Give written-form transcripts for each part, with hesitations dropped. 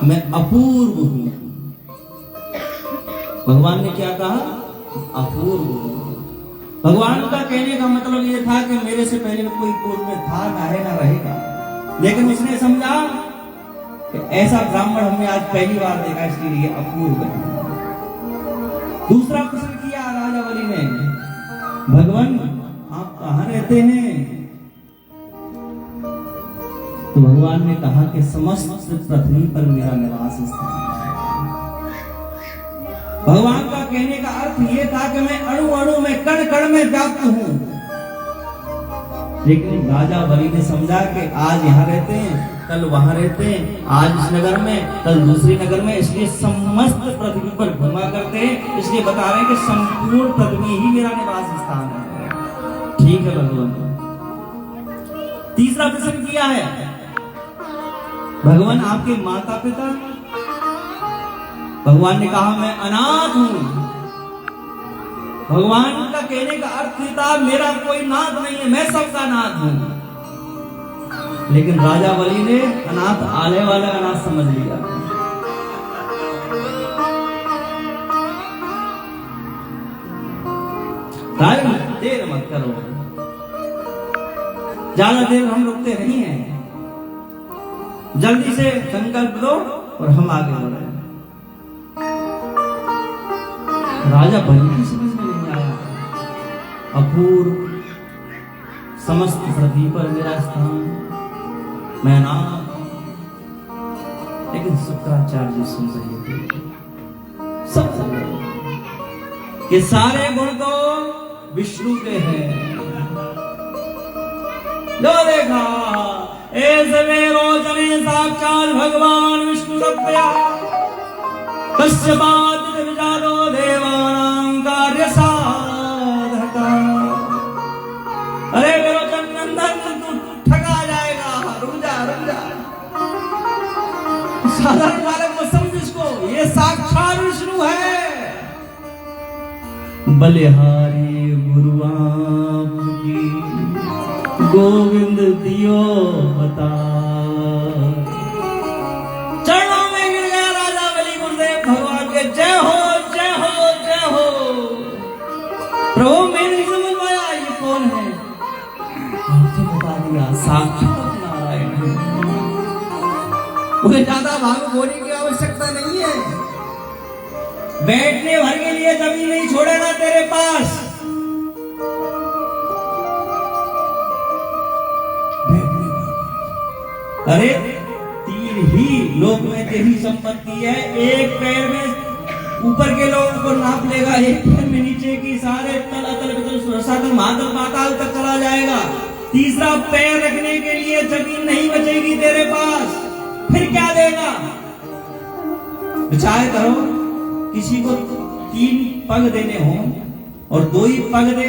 मैं अपूर्व हूं। भगवान ने क्या कहा? अपूर्व हूं। भगवान का कहने का मतलब यह था कि मेरे से पहले कोई पूर्व में था, ना है, ना रहेगा। लेकिन उसने समझा कि ऐसा ब्राह्मण हमने आज पहली बार देखा, इसलिए अपूर्व है। दूसरा प्रश्न किया राजा बलि ने, भगवान आप कहां रहते हैं? तो भगवान ने कहा कि समस्त पृथ्वी पर मेरा निवास स्थान है। भगवान का कहने का अर्थ यह था कि मैं अणु अणु में, कण कण में व्याप्त हूं। लेकिन राजा बलि ने समझा कि आज यहां रहते हैं, कल वहां रहते हैं, आज इस नगर में, कल दूसरी नगर में, इसलिए समस्त पृथ्वी पर घुमा करते हैं। इसलिए बता रहे हैं कि संपूर्ण पृथ्वी ही मेरा निवास स्थान है। ठीक है भगवान। तीसरा प्रश्न किया है, भगवान आपके माता पिता? भगवान ने कहा मैं अनाथ हूं। भगवान का कहने का अर्थ था मेरा कोई नाथ नहीं है, मैं सबका नाथ हूं। लेकिन राजा बलि ने अनाथ आले वाला अनाथ समझ लिया। राजा देर मत करो, ज्यादा देर हम रुकते नहीं हैं, जल्दी से संकल्प लो और हम आगे बढ़े। राजा बलि की समझ में नहीं आया, अपूर्व, समस्त पृथ्वी पर मेरा स्थान, मैं नाथ। लेकिन शुक्राचार्य जी सुन रहे थे, सब समझ रहे कि सारे गुण तो विष्णु के हैं। जो देखा ऐसे रोचने साक्षात भगवान विष्णु सत्या कश्यपाद विजानो देवानां कार्य साधका। अरे विरोचन नंदन तू ठगा जाएगा, रुक जा रुक जा। साधारण बालक को समझ इसको, ये साक्षात विष्णु है। बलिहारी गुरु आपकी गोविंद दियो बता। चरणों में गिर गया राजा बलि गुरुदेव भगवान के, जय हो जय हो जय हो। प्रभु मैंने नहीं समझ पाया ये कौन है, आपने बता दिया साक्षात नारायण है। मुझे ज्यादा भाग बोलने की आवश्यकता नहीं है, बैठने भर के लिए जमीन नहीं छोड़ेगा तेरे पास। अरे तीन ही लोक में तेरी संपत्ति है, एक पैर में ऊपर के लोगों को नाप लेगा, एक पैर में नीचे की सारे तल अतल वितल सातल महातल पाताल तक चला जाएगा। तीसरा पैर रखने के लिए जमीन नहीं बचेगी तेरे पास, फिर क्या देगा? विचार करो, किसी को 3 पग देने हो और 2 ही पग दे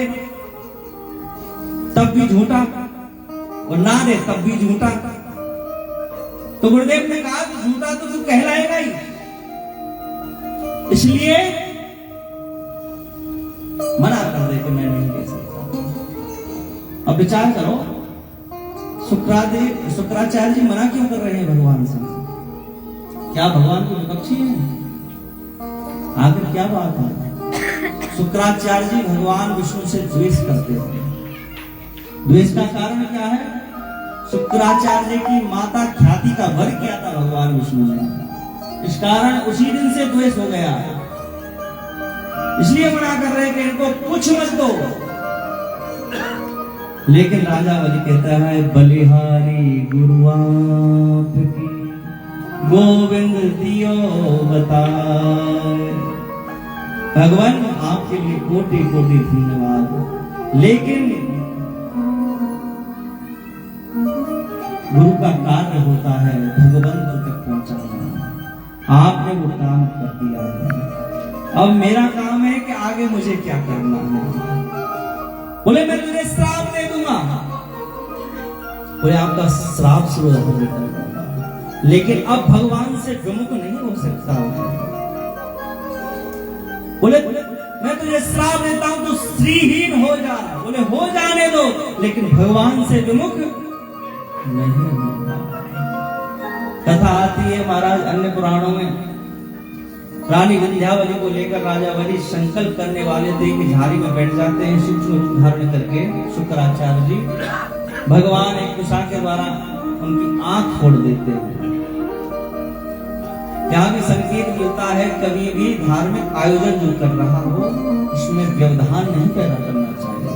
तब भी झूठा, और ना दे तब भी झूठा। तो गुरुदेव ने कहा कि झूठा तो तू कहलाएगा ही, इसलिए मना कर दे कि मैं नहीं दे सकता। अब विचार करो, शुक्राचार्य जी मना क्यों कर रहे हैं भगवान से? क्या भगवान को विपक्षी है? आखिर क्या बात है? शुक्राचार्य जी भगवान विष्णु से द्वेष करते हैं। द्वेष का कारण क्या है? शुक्राचार्य की माता ख्याति का वर किया था भगवान विष्णु ने, इस कारण उसी दिन से द्वेष हो गया। इसलिए मना कर रहे हैं कि इनको कुछ मत दो। लेकिन राजा बलि कहता है बलिहारी गुरु आपकी गोविंद दियो बताए। भगवान आपके लिए कोटि कोटि धन्यवाद, लेकिन गुरु का कार्य होता है भगवंत तक पहुंचाना, आपने वो काम कर दिया है। अब मेरा काम है कि आगे मुझे क्या करना है। बोले मैं तुझे श्राप दे दूंगा, बोले आपका श्राप शुरू हो जाएगा, लेकिन अब भगवान से विमुख नहीं हो सकता। बोले मैं तुझे श्राप देता हूं तो श्रीहीन हो जा। बोले हो जाने दो, लेकिन भगवान से विमुख नहीं होगा। कथा आती है महाराज अन्य पुराणों में, रानी विंध्यावली को लेकर राजा बलि संकल्प करने वाले थे कि झाड़ी में बैठ जाते हैं, सूक्ष्म धारण करके शुक्राचार्य जी भगवान एक कुशा के द्वारा उनकी आंख फोड़ देते हैं। यहाँ भी संकेत मिलता है कभी भी धार्मिक आयोजन जो कर रहा हो उसमें व्यवधान नहीं पैदा करना चाहिए।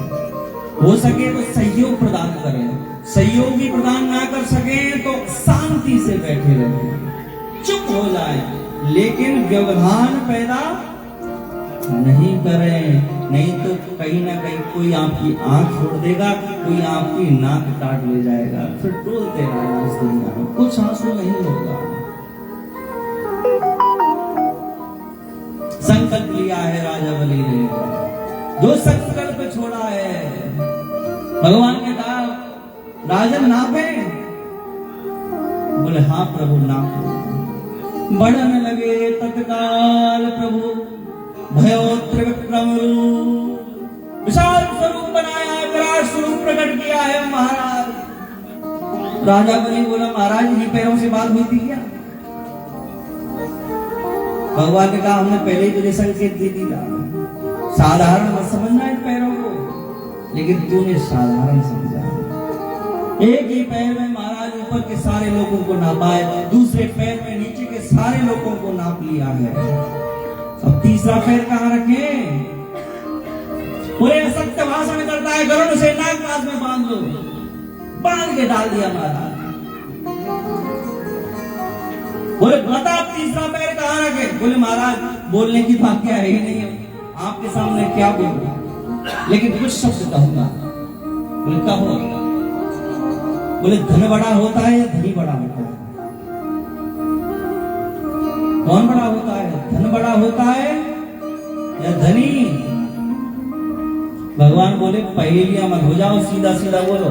हो सके तो सहयोग प्रदान करें, सहयोग भी प्रदान ना कर सके तो शांति से बैठे रहे, चुप हो जाए, लेकिन व्यवधान पैदा नहीं करें, नहीं तो कहीं ना कहीं कोई आपकी आंख फोड़ देगा, कोई आपकी नाक काट ले जाएगा, फिर डोलते रहना इस दुनिया में, कुछ आंसू नहीं होगा। संकल्प लिया है राजा बलि ने, जो संकल्प छोड़ा है भगवान ने कहा राजन नापे, बोले हाँ प्रभु नापो। बढ़ने लगे तत्काल प्रभु भयोत्र विक्रम रूप, विशाल स्वरूप बनाया, विराट स्वरूप प्रकट किया है महाराज। राजा बलि बोला महाराज इन्हीं पैरों से बात हुई थी क्या? भगवान ने कहा हमने पहले ही तुझे संकेत दे दिया, साधारण मत समझना इन पैरों को, लेकिन तूने साधारण समझा। एक ही पैर में महाराज ऊपर के सारे लोगों को नापा है, दूसरे पैर में नीचे के सारे लोगों को नाप लिया है, अब तीसरा पैर कहाँ रखे? पूरे असत्य भाषण करता है, गरुड़ से नाग नाक में बांध लो, बांध के डाल दिया महाराज। बोले बता तीसरा पैर कहाँ रखे? बोले महाराज बोलने की बात क्या है ही नहीं है, आपके सामने क्या बोलूं, लेकिन कुछ शब्द कहूंगा। बोले कहो। बोले धन बड़ा होता है या धनी बड़ा होता है? कौन बड़ा होता है, धन बड़ा होता है या धनी? भगवान बोले पहेलियां मत हो जाओ, सीधा सीधा बोलो।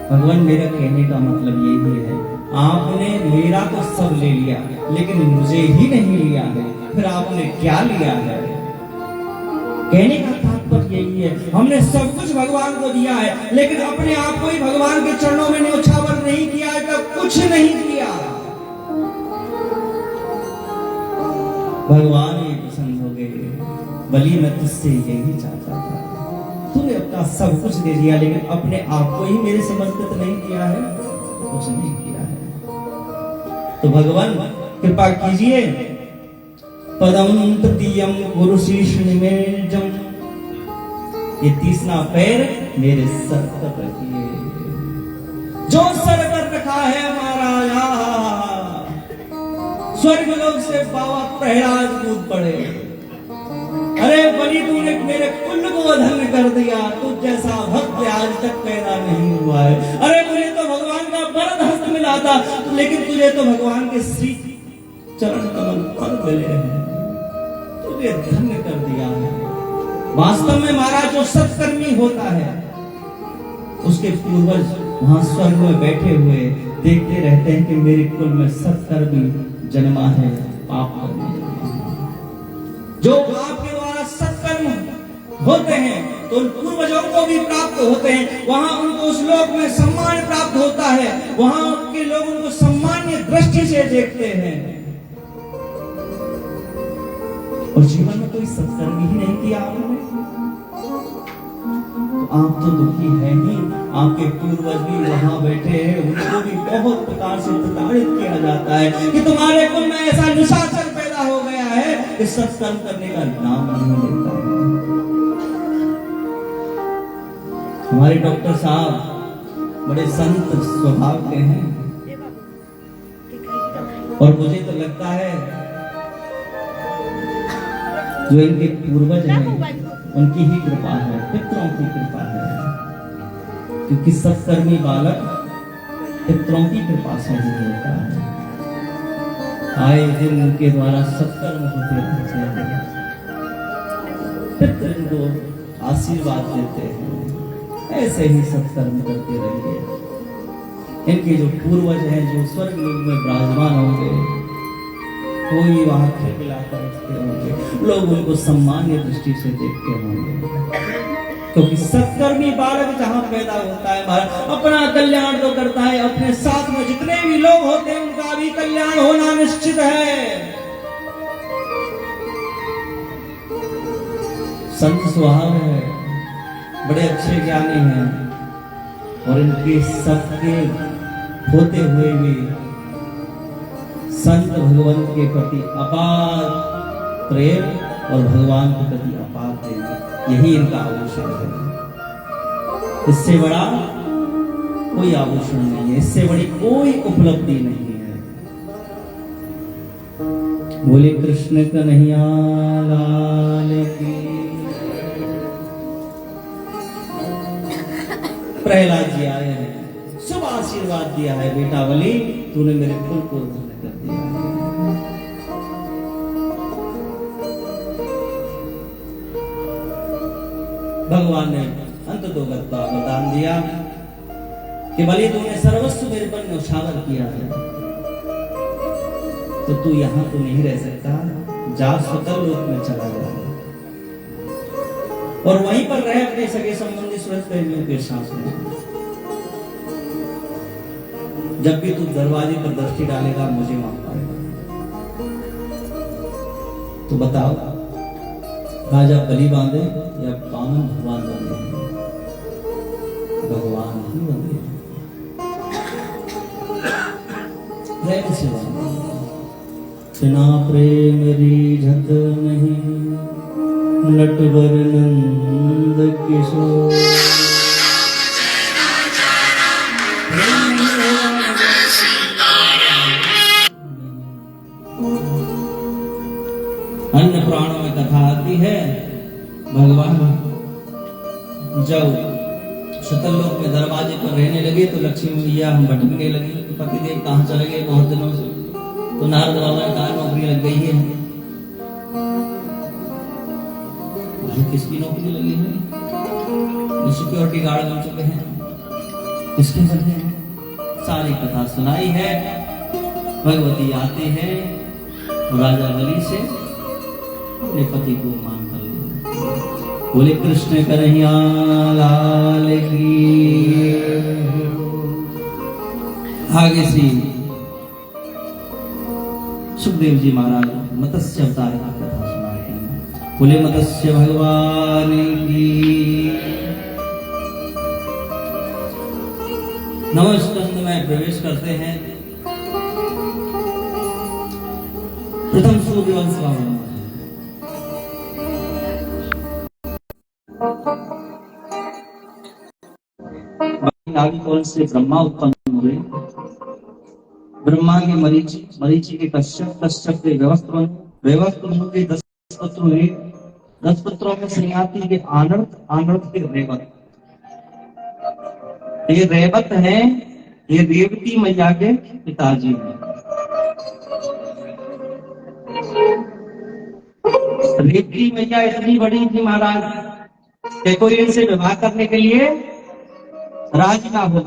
भगवान मेरा कहने का मतलब यही है, आपने मेरा तो सब ले लिया लेकिन मुझे ही नहीं लिया है, फिर आपने क्या लिया है? कहने का तात्पर्य यही है, हमने सब कुछ भगवान को दिया है लेकिन अपने आप को ही भगवान के चरणों में न्योछावर नहीं किया है, तो कुछ नहीं किया। भगवान ये प्रसन्न हो गए, बलि मैं तुझसे यही चाहता था, तूने अपना सब कुछ दे दिया लेकिन अपने आप को ही मेरे समर्पित नहीं किया है, कुछ नहीं किया है। तो भगवान कृपा कीजिए, पदम तृतीयम पुरुषीश निमेजम, ये तीसरा पैर मेरे सर पर रखिए, जो सर पर रखा है महाराज, स्वर्ग लोक से बाबा प्रहलाद कूद पड़े। अरे बलि तूने मेरे कुल को धन्य कर दिया, तुझ जैसा भक्त आज तक पैदा नहीं हुआ है। अरे मुझे तो भगवान का वरद हस्त मिला था, लेकिन तुझे तो भगवान के श्री चरण कमल पर मिले हैं, तुझे धन्य कर दिया है। वास्तव में महाराज जो सत्कर्मी होता है उसके पूर्वज वहां स्वर्ग में बैठे हुए देखते रहते हैं कि मेरे कुल में सत्कर्मी जन्मा है, पाप करने जन्मा है। जो पाप के द्वारा सत्कर्म होते हैं तो उन पूर्वजों को भी प्राप्त होते हैं, वहां उनको उस लोक में सम्मान प्राप्त होता है, वहां के लोग उनको सम्मान्य दृष्टि से देखते हैं। और जीवन में कोई सत्कर्म ही नहीं किया आपने, तो आप तो दुखी है ही, आपके पूर्वज भी वहां बैठे हैं, उनको भी बहुत प्रकार से प्रताड़ित किया जाता है कि तुम्हारे कुल में ऐसा निशाचर पैदा हो गया है कि सत्कर्म करने का नाम नहीं लेता है। हमारे डॉक्टर साहब बड़े संत स्वभाव के हैं, और मुझे तो लगता है जो इनके पूर्वज हैं उनकी ही कृपा है, पितरों की कृपा है, क्योंकि सत्कर्मी बालक पितरों की कृपा से ही होता है। आए दिन उनके द्वारा सत्कर्म होते रहते हैं, पितर इनको आशीर्वाद देते हैं, ऐसे ही सत्कर्म करते रहिए। इनके जो पूर्वज हैं जो स्वर्ग लोक में विराजमान होंगे, कोई वहां खिलखिलाकर उठते होंगे, लोग उनको सम्मान्य दृष्टि से देखते होंगे। क्योंकि सत्कर्मी बालक जहां पैदा होता है महाराज, अपना कल्याण तो करता है, अपने साथ में जितने भी लोग होते हैं उनका भी कल्याण होना निश्चित है। संत स्वभाव है, बड़े अच्छे ज्ञानी हैं, और इनके सबके होते हुए भी संत भगवान के प्रति अपार प्रेम और भगवान के प्रति अपार प्रेम, यही इनका आभूषण है। इससे बड़ा कोई आभूषण नहीं है, इससे बड़ी कोई उपलब्धि नहीं है। बोले कृष्ण कन्हैया लाल की। प्रहलाद जी आए हैं, शुभ आशीर्वाद दिया है, बेटा बलि तूने मेरे कुल को धन्य कर दिया है। भगवान ने अंततोगत का वरदान दिया कि बलि तूने सर्वस्व मेरे पर न्यौछावर किया है, तो तू यहां तो नहीं रह सकता, जा स्वतः लोक में चला जा और वहीं पर रह अपने सगे संबंधी सुरत प्रेमियों के साथ में। जब भी तू दरवाजे पर दृष्टि डालेगा मुझे वहां पाएगा। तो बताओ, राजा बलि बांधे या बामन भगवान बांधे? भगवान ही बांधे, प्रेम से बांधे। बिना प्रेम रीझत नहीं नटवर नंद किशोर। अन्य पुराणों में कथा आती है, भगवान जब सतलोक में दरवाजे पर रहने लगे तो लक्ष्मी मैया हम भटकने लगे, पतिदेव कहाँ चले गए बहुत दिनों से। तो नारद बाबा ने कहा नौकरी लग गई है। भाई किसकी नौकरी लगी है? सिक्योरिटी गार्ड बन चुके हैं, किसके बने हैं? सारी कथा सुनाई है। भगवती आती है, राजा बलि से अपने पति को मान कर लिया। बोले कृष्ण कन्हैया लाल की। आगे से सुखदेव जी महाराज मत्स्य अवतार की कथा सुनाते हैं। बोले मत्स्य भगवान की। नवम स्कंद में प्रवेश करते हैं। प्रथम सूर्यवंश का वर्णन। नागवंश से ब्रह्मा उत्पन्न हुए। ब्रह्मा के मरीचि के कश्यप, कश्यप के व्यवस्थ मनु के 10 पुत्र हुए। 10 पुत्रों में सयाति के आनर्त, आनर्त के रेवत। ये रेवत है, ये रेवती मैया के पिताजी हैं। रेवती मैया इतनी बड़ी थी महाराज कि कोई इनसे विवाह करने के लिए राजी ना हो।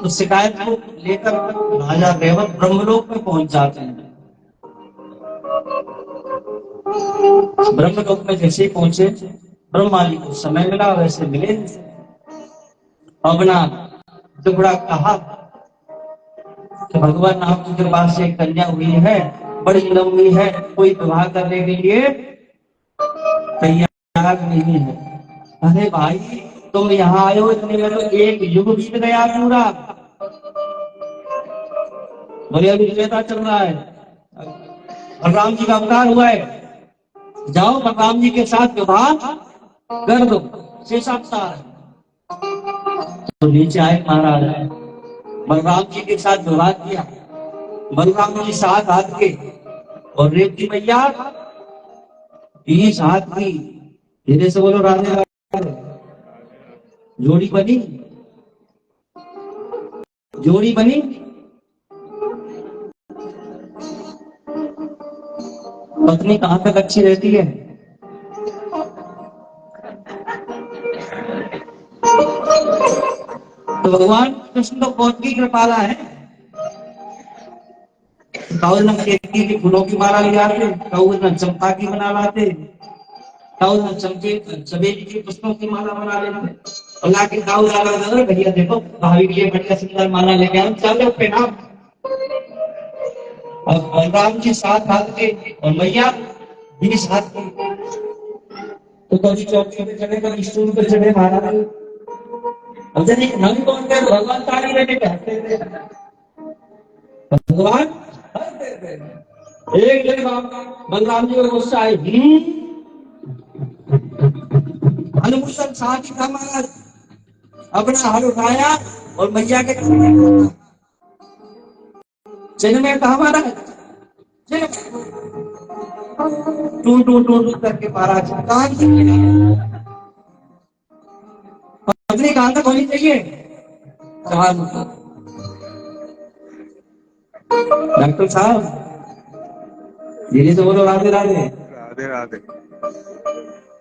तो शिकायत को लेकर राजा रेवत ब्रह्मलोक में पहुंच जाते हैं। ब्रह्मलोक में जैसे ही पहुंचे, ब्रह्मा जी को समय मिला, वैसे मिले। अपना दुबड़ा कहा कि भगवान आपकी कृपा से एक कन्या हुई है, बड़ी लंबी है, कोई विवाह करने के लिए तैयार नहीं है। अरे भाई तुम यहाँ आए हो, इतने में तो एक युग बीत गया पूरा। बोले अभी त्रेता चल रहा है, बलराम जी का अवतार हुआ है, जाओ बलराम जी के साथ विवाह कर दो, शेषावतार। तो नीचे आए महाराज, बलराम जी के साथ विवाह किया। बलराम जी 7 हाथ के और रेवती मैया 20 हाथ की। धीरे से बोलो राधे राधे। जोड़ी बनी, जोड़ी बनी। पत्नी कहां तक अच्छी रहती है? तो भगवान कृष्ण तो बहुत की कृपाला है। केतकी की फूलों की माला ले आते, चंपा की बना लाते, दाऊद चमके चमेली के पुष्पों की माला बना लेते और लाके दाऊद आला दे, भैया देखो भाभी के लिए बढ़िया सुंदर माला लेके आए, चलो पे नाम। और बलराम जी 7 हाथ के और मैया 20 हाथ की। तो कभी चौकी पे चढ़े, कभी स्टूल पे चढ़े महाराज। अब जब एक नंग कौन थे, भगवान ताली देने के हंसते थे, भगवान हंसते थे। एक दिन बलराम जी को गुस्सा आए, अनुमुशन साथ ही था महाराज, अपना हल उठाया और मैया के चिन्ह में कहा महाराज, टू टू टू टू करके महाराज कान पत्नी कहां तक होनी चाहिए, कान। डॉक्टर साहब धीरे से बोलो, राधे राधे। राधे राधे।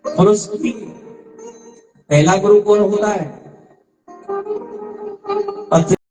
पुरुष की पहला गुरु कौन होता है? पत्नी।